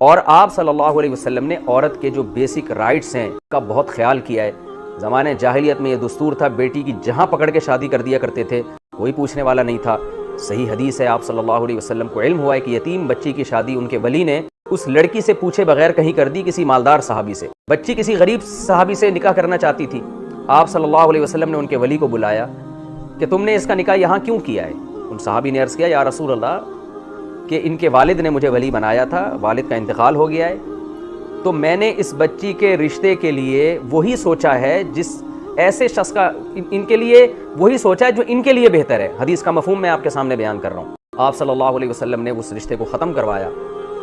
اور آپ صلی اللہ علیہ وسلم نے عورت کے جو بیسک رائٹس ہیں کا بہت خیال کیا ہے. زمانے جاہلیت میں یہ دستور تھا، بیٹی کی جہاں پکڑ کے شادی کر دیا کرتے تھے، کوئی پوچھنے والا نہیں تھا. صحیح حدیث ہے، آپ صلی اللہ علیہ وسلم کو علم ہوا ہے کہ یتیم بچی کی شادی ان کے ولی نے اس لڑکی سے پوچھے بغیر کہیں کر دی، کسی مالدار صحابی سے. بچی کسی غریب صحابی سے نکاح کرنا چاہتی تھی. آپ صلی اللہ علیہ وسلم نے ان کے ولی کو بلایا کہ تم نے اس کا نکاح یہاں کیوں کیا ہے؟ ان صحابی نے عرض کیا، یا رسول اللہ کہ ان کے والد نے مجھے ولی بنایا تھا، والد کا انتقال ہو گیا ہے، تو میں نے اس بچی کے رشتے کے لیے وہی سوچا ہے جس ایسے شخص کا ان کے لیے وہی سوچا ہے جو ان کے لیے بہتر ہے. حدیث کا مفہوم میں آپ کے سامنے بیان کر رہا ہوں. آپ صلی اللہ علیہ وسلم نے اس رشتے کو ختم کروایا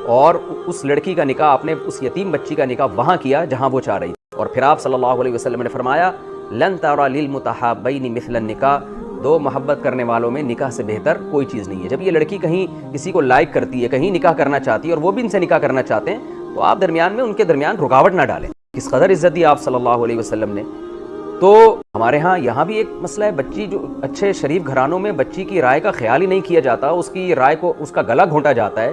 اور اس لڑکی کا نکاح، آپ نے اس یتیم بچی کا نکاح وہاں کیا جہاں وہ چاہ رہی. اور پھر آپ صلی اللہ علیہ وسلم نے فرمایا، لن ترى للمتحابین مثل النکاح، دو محبت کرنے والوں میں نکاح سے بہتر کوئی چیز نہیں ہے. جب یہ لڑکی کہیں کسی کو لائک کرتی ہے، کہیں نکاح کرنا چاہتی ہے اور وہ بھی ان سے نکاح کرنا چاہتے ہیں، تو آپ درمیان میں ان کے درمیان رکاوٹ نہ ڈالیں. کس قدر عزت دی آپ صلی اللہ علیہ وسلم نے. تو ہمارے ہاں یہاں بھی ایک مسئلہ ہے، بچی جو اچھے شریف گھرانوں میں بچی کی رائے کا خیال ہی نہیں کیا جاتا، اس کی رائے کو، اس کا گلا گھونٹا جاتا ہے.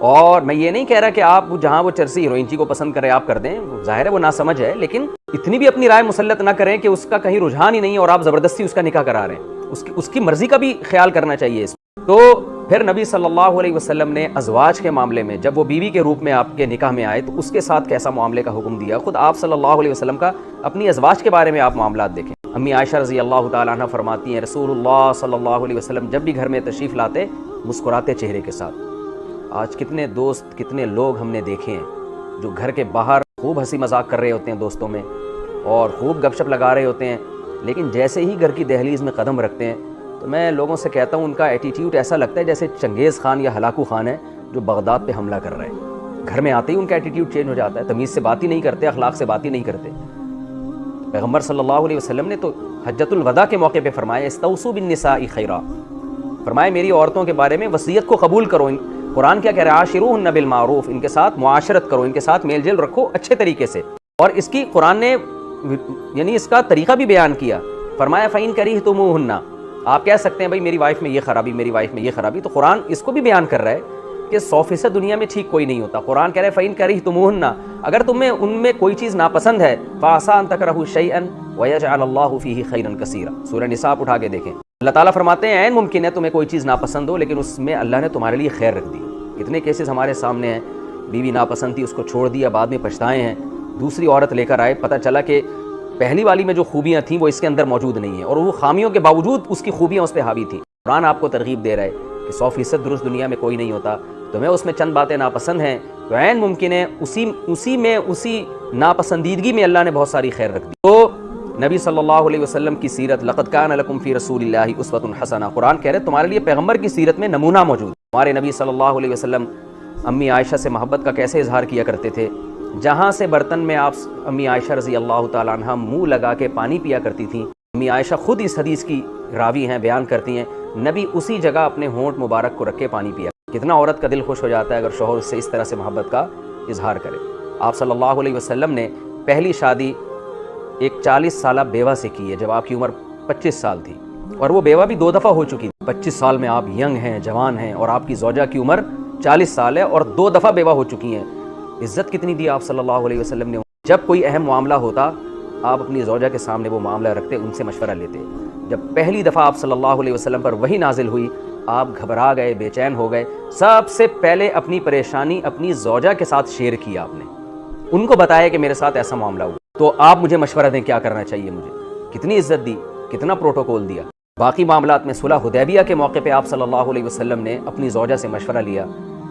اور میں یہ نہیں کہہ رہا کہ آپ جہاں وہ چرسی ہیروئن جی کو پسند کرے آپ کر دیں، ظاہر ہے وہ ناسمجھ ہے، لیکن اتنی بھی اپنی رائے مسلط نہ کریں کہ اس کا کہیں رجحان ہی نہیں اور آپ زبردستی اس کا نکاح کرا رہے ہیں. اس کی مرضی کا بھی خیال کرنا چاہیے اس میں. تو پھر نبی صلی اللہ علیہ وسلم نے ازواج کے معاملے میں جب وہ بیوی کے روپ میں آپ کے نکاح میں آئے تو اس کے ساتھ کیسا معاملے کا حکم دیا. خود آپ صلی اللہ علیہ وسلم کا اپنی ازواج کے بارے میں آپ معاملات دیکھیں. امی عائشہ رضی اللہ تعالیٰ عنہ فرماتی ہیں، رسول اللہ صلی اللہ علیہ وسلم جب بھی گھر میں تشریف لاتے مسکراتے چہرے کے ساتھ. آج کتنے دوست، کتنے لوگ ہم نے دیکھے ہیں جو گھر کے باہر خوب ہنسی مذاق کر رہے ہوتے ہیں دوستوں میں اور خوب گپ شپ لگا رہے ہوتے ہیں، لیکن جیسے ہی گھر کی دہلیز میں قدم رکھتے ہیں تو میں لوگوں سے کہتا ہوں ان کا ایٹیٹیوڈ ایسا لگتا ہے جیسے چنگیز خان یا ہلاکو خان ہے جو بغداد پہ حملہ کر رہے ہیں. گھر میں آتے ہی ان کا ایٹیٹیوڈ چینج ہو جاتا ہے، تمیز سے بات ہی نہیں کرتے، اخلاق سے بات ہی نہیں کرتے. پیغمبر صلی اللہ علیہ وسلم نے تو حجۃ الوداع کے موقع پہ فرمایا، استوصوا بالنساء خیرا، فرمایا میری عورتوں کے بارے میں وصیت کو قبول کرو. قرآن کیا کہہ رہا ہے، عاشروہن بالمعروف، ان کے ساتھ معاشرت کرو، ان کے ساتھ میل جل رکھو اچھے طریقے سے. اور اس کی قرآن نے یعنی اس کا طریقہ بھی بیان کیا، فرمایا فَإِن كَرِهْتُمُوهُنَّ، آپ کہہ سکتے ہیں بھائی میری وائف میں یہ خرابی، میری وائف میں یہ خرابی، تو قرآن اس کو بھی بیان کر رہا ہے کہ 100% دنیا میں ٹھیک کوئی نہیں ہوتا. قرآن کہہ رہا ہے فَإِن كَرِهْتُمُوهُنَّ، اگر تمہیں ان میں کوئی چیز ناپسند ہے، فَعَسَىٰ أَن تَكْرَهُوا شَيْئًا وَيَجْعَلَ اللَّهُ فِيهِ خَيْرًا كَثِيرًا. سورہ نساء اٹھا کے دیکھیں، اللہ تعالیٰ فرماتے ہیں عین ممکن ہے تمہیں کوئی چیز ناپسند ہو لیکن اس میں اللہ نے تمہارے لیے خیر رکھ دی. اتنے کیسز ہمارے سامنے ہیں، بیوی ناپسند تھی اس کو چھوڑ دیا، بعد میں پچھتائے ہیں، دوسری عورت لے کر آئے، پتہ چلا کہ پہلی والی میں جو خوبیاں تھیں وہ اس کے اندر موجود نہیں ہیں اور وہ خامیوں کے باوجود اس کی خوبیاں اس پہ حاوی تھیں. قرآن آپ کو ترغیب دے رہا ہے کہ 100% درست دنیا میں کوئی نہیں ہوتا، تمہیں اس میں چند باتیں ناپسند ہیں تو عین ممکن ہے اسی ناپسندیدگی میں اللہ نے بہت ساری خیر رکھ دی. تو نبی صلی اللہ علیہ وسلم کی سیرت، لقد کان لکم فی رسول اللہ اسوۃ حسنہ، قرآن کہہ رہے تمہارے لیے پیغمبر کی سیرت میں نمونہ موجود. ہمارے نبی صلی اللہ علیہ وسلم امی عائشہ سے محبت کا کیسے اظہار کیا کرتے تھے. جہاں سے برتن میں آپ امی عائشہ رضی اللہ تعالیٰ عنہ منہ لگا کے پانی پیا کرتی تھیں، امی عائشہ خود اس حدیث کی راوی ہیں، بیان کرتی ہیں نبی اسی جگہ اپنے ہونٹ مبارک کو رکھ کے پانی پیا. کتنا عورت کا دل خوش ہو جاتا ہے اگر شوہر اس سے اس طرح سے محبت کا اظہار کرے. آپ صلی اللہ علیہ وسلم نے پہلی شادی ایک 40 سالہ بیوہ سے کی ہے جب آپ کی عمر 25 سال تھی، اور وہ بیوہ بھی 2 دفعہ ہو چکی تھی. 25 سال میں آپ ینگ ہیں، جوان ہیں، اور آپ کی زوجہ کی عمر 40 سال ہے اور 2 دفعہ بیوہ ہو چکی ہیں. عزت کتنی دی آپ صلی اللہ علیہ وسلم نے. جب کوئی اہم معاملہ ہوتا آپ اپنی زوجہ کے سامنے وہ معاملہ رکھتے، ان سے مشورہ لیتے. جب پہلی دفعہ آپ صلی اللہ علیہ وسلم پر وحی نازل ہوئی آپ گھبرا گئے، بے چین ہو گئے. سب سے پہلے اپنی پریشانی اپنی زوجہ کے ساتھ شیئر کیا آپ نے، ان کو بتایا کہ میرے ساتھ ایسا معاملہ ہوا، تو آپ مجھے مشورہ دیں کیا کرنا چاہیے مجھے. کتنی عزت دی، کتنا پروٹوکول دیا. باقی معاملات میں صلح حدیبیہ کے موقع پہ آپ صلی اللہ علیہ وسلم نے اپنی زوجہ سے مشورہ لیا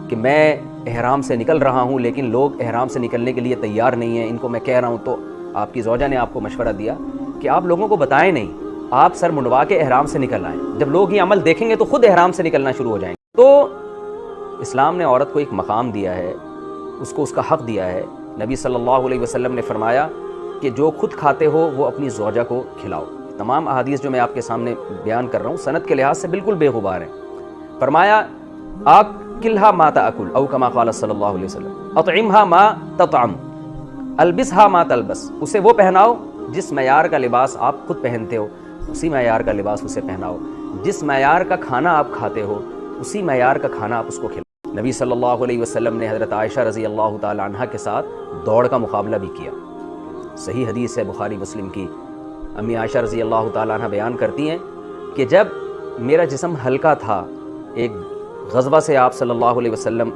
کہ میں احرام سے نکل رہا ہوں لیکن لوگ احرام سے نکلنے کے لیے تیار نہیں ہیں، ان کو میں کہہ رہا ہوں. تو آپ کی زوجہ نے آپ کو مشورہ دیا کہ آپ لوگوں کو بتائیں نہیں، آپ سر منڈوا کے احرام سے نکل آئیں. جب لوگ یہ عمل دیکھیں گے تو خود احرام سے نکلنا شروع ہو جائیں گے. تو اسلام نے عورت کو ایک مقام دیا ہے، اس کو اس کا حق دیا ہے. نبی صلی اللہ علیہ وسلم نے فرمایا کہ جو خود کھاتے ہو وہ اپنی زوجہ کو کھلاؤ. تمام احادیث جو میں آپ کے سامنے بیان کر رہا ہوں سند کے لحاظ سے بالکل بے غبار ہیں. فرمایا آکلھا ما تاکل او کما قال صلی اللہ علیہ وسلم، اطعمھا ما تطعم، البسھا ما تلبس، اسے وہ پہناؤ جس معیار کا لباس آپ خود پہنتے ہو اسی معیار کا لباس اسے پہناؤ، جس معیار کا کھانا آپ کھاتے ہو اسی معیار کا کھانا آپ اس کو کھلاؤ. نبی صلی اللہ علیہ وسلم نے حضرت عائشہ رضی اللہ تعالی عنہ کے ساتھ دوڑ کا مقابلہ بھی کیا۔ صحیح حدیث ہے بخاری مسلم کی، امی عائشہ رضی اللہ تعالی عنہ بیان کرتی ہیں کہ جب میرا جسم ہلکا تھا، ایک غزوہ سے آپ صلی اللہ علیہ وسلم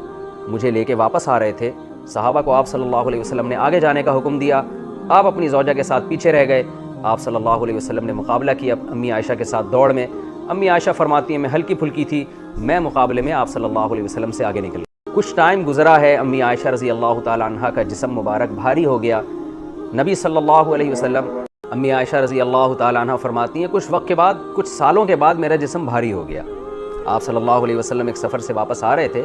مجھے لے کے واپس آ رہے تھے، صحابہ کو آپ صلی اللہ علیہ وسلم نے آگے جانے کا حکم دیا، آپ اپنی زوجہ کے ساتھ پیچھے رہ گئے، آپ صلی اللہ علیہ وسلم نے مقابلہ کیا امی عائشہ کے ساتھ دوڑ میں۔ امی عائشہ فرماتی ہیں میں ہلکی پھلکی تھی، میں مقابلے میں آپ صلی اللہ علیہ وسلم سے آگے نکل گئی۔ کچھ ٹائم گزرا ہے، امی عائشہ رضی اللہ تعالی عنہ کا جسم مبارک بھاری ہو گیا۔ نبی صلی اللہ علیہ وسلم، امی عائشہ رضی اللہ تعالی عنہ فرماتی ہیں کچھ وقت کے بعد، کچھ سالوں کے بعد میرا جسم بھاری ہو گیا۔ آپ صلی اللہ علیہ وسلم ایک سفر سے واپس آ رہے تھے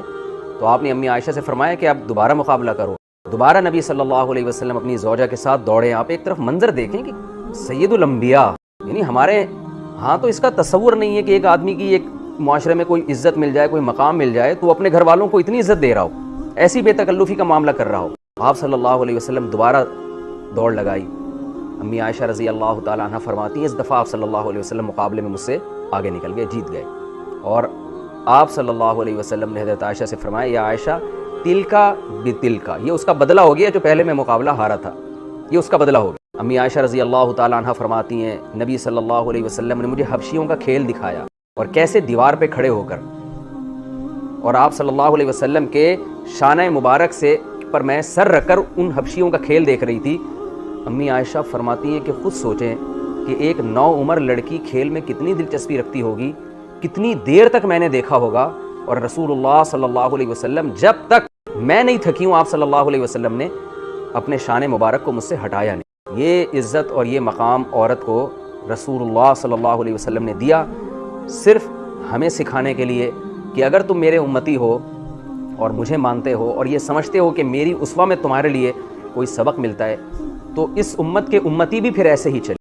تو آپ نے امی عائشہ سے فرمایا کہ آپ دوبارہ مقابلہ کرو۔ دوبارہ نبی صلی اللہ علیہ وسلم اپنی زوجہ کے ساتھ دوڑے۔ آپ ایک طرف منظر دیکھیں کہ سید الانبیاء، یعنی ہمارے ہاں تو اس کا تصور نہیں ہے کہ ایک آدمی کی ایک معاشرے میں کوئی عزت مل جائے، کوئی مقام مل جائے تو اپنے گھر والوں کو اتنی عزت دے رہا ہو، ایسی بے تکلفی کا معاملہ کر رہا ہو۔ آپ صلی اللہ علیہ وسلم دوبارہ دوڑ لگائی۔ امی عائشہ رضی اللہ تعالیٰ عنہ فرماتی ہیں اس دفعہ آپ صلی اللہ علیہ وسلم مقابلے میں مجھ سے آگے نکل گئے، جیت گئے۔ اور آپ صلی اللہ علیہ وسلم نے حضرت عائشہ سے فرمایا یا عائشہ تلکا بتلکا، یہ اس کا بدلہ ہو گیا جو پہلے میں مقابلہ ہارا تھا، یہ اس کا بدلہ ہو گیا۔ امی عائشہ رضی اللہ تعالیٰ عنہ فرماتی ہیں نبی صلی اللہ علیہ وسلم نے مجھے حبشیوں کا کھیل دکھایا اور کیسے دیوار پہ کھڑے ہو کر، اور آپ صلی اللہ علیہ وسلم کے شانہ مبارک سے پر میں سر رکھ کر ان حبشیوں کا کھیل دیکھ رہی تھی۔ امی عائشہ فرماتی ہیں کہ خود سوچیں کہ ایک نوعمر لڑکی کھیل میں کتنی دلچسپی رکھتی ہوگی، کتنی دیر تک میں نے دیکھا ہوگا، اور رسول اللہ صلی اللہ علیہ وسلم جب تک میں نہیں تھکی ہوں آپ صلی اللہ علیہ وسلم نے اپنے شان مبارک کو مجھ سے ہٹایا نہیں۔ یہ عزت اور یہ مقام عورت کو رسول اللہ صلی اللہ علیہ وسلم نے دیا صرف ہمیں سکھانے کے لیے کہ اگر تم میرے امتی ہو اور مجھے مانتے ہو اور یہ سمجھتے ہو کہ میری اسوہ میں تمہارے لیے کوئی سبق ملتا ہے تو اس امت کے امتی بھی پھر ایسے ہی چلے۔